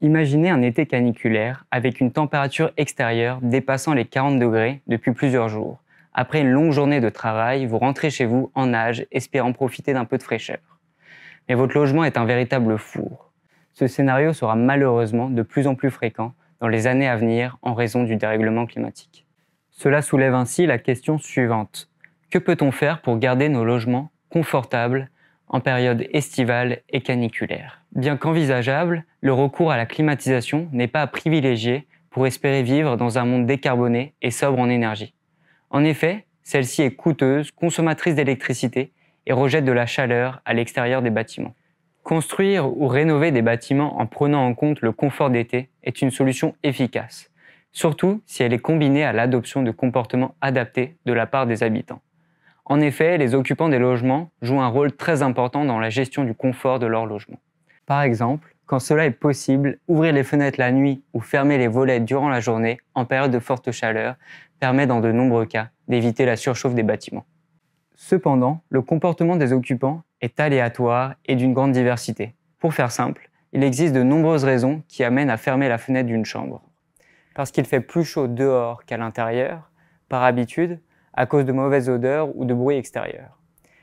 Imaginez un été caniculaire avec une température extérieure dépassant les 40 degrés depuis plusieurs jours. Après une longue journée de travail, vous rentrez chez vous en nage, espérant profiter d'un peu de fraîcheur. Mais votre logement est un véritable four. Ce scénario sera malheureusement de plus en plus fréquent dans les années à venir en raison du dérèglement climatique. Cela soulève ainsi la question suivante. Que peut-on faire pour garder nos logements confortables en période estivale et caniculaire? Bien qu'envisageable, le recours à la climatisation n'est pas à privilégier pour espérer vivre dans un monde décarboné et sobre en énergie. En effet, celle-ci est coûteuse, consommatrice d'électricité et rejette de la chaleur à l'extérieur des bâtiments. Construire ou rénover des bâtiments en prenant en compte le confort d'été est une solution efficace, surtout si elle est combinée à l'adoption de comportements adaptés de la part des habitants. En effet, les occupants des logements jouent un rôle très important dans la gestion du confort de leur logement. Par exemple, quand cela est possible, ouvrir les fenêtres la nuit ou fermer les volets durant la journée en période de forte chaleur permet dans de nombreux cas d'éviter la surchauffe des bâtiments. Cependant, le comportement des occupants est aléatoire et d'une grande diversité. Pour faire simple, il existe de nombreuses raisons qui amènent à fermer la fenêtre d'une chambre. Parce qu'il fait plus chaud dehors qu'à l'intérieur, par habitude, à cause de mauvaises odeurs ou de bruit extérieur.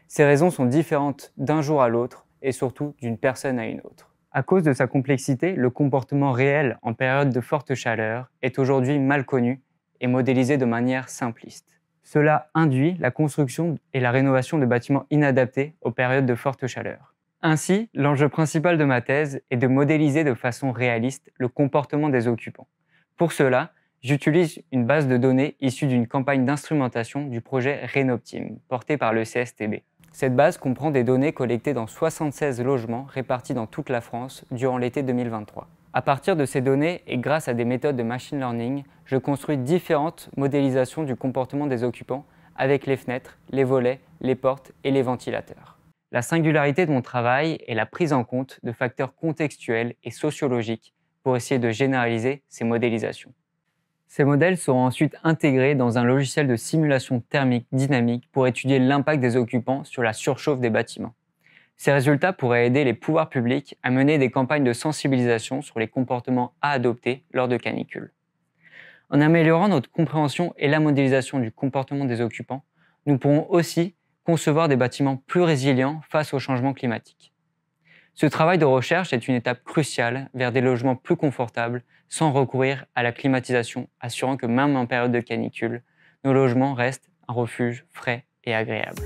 Ces raisons sont différentes d'un jour à l'autre et surtout d'une personne à une autre. À cause de sa complexité, le comportement réel en période de forte chaleur est aujourd'hui mal connu et modélisé de manière simpliste. Cela induit la construction et la rénovation de bâtiments inadaptés aux périodes de forte chaleur. Ainsi, l'enjeu principal de ma thèse est de modéliser de façon réaliste le comportement des occupants. Pour cela, j'utilise une base de données issue d'une campagne d'instrumentation du projet Renoptim, porté par le CSTB. Cette base comprend des données collectées dans 76 logements répartis dans toute la France durant l'été 2023. À partir de ces données et grâce à des méthodes de machine learning, je construis différentes modélisations du comportement des occupants avec les fenêtres, les volets, les portes et les ventilateurs. La singularité de mon travail est la prise en compte de facteurs contextuels et sociologiques pour essayer de généraliser ces modélisations. Ces modèles seront ensuite intégrés dans un logiciel de simulation thermique dynamique pour étudier l'impact des occupants sur la surchauffe des bâtiments. Ces résultats pourraient aider les pouvoirs publics à mener des campagnes de sensibilisation sur les comportements à adopter lors de canicules. En améliorant notre compréhension et la modélisation du comportement des occupants, nous pourrons aussi concevoir des bâtiments plus résilients face au changement climatique. Ce travail de recherche est une étape cruciale vers des logements plus confortables sans recourir à la climatisation, assurant que même en période de canicule, nos logements restent un refuge frais et agréable.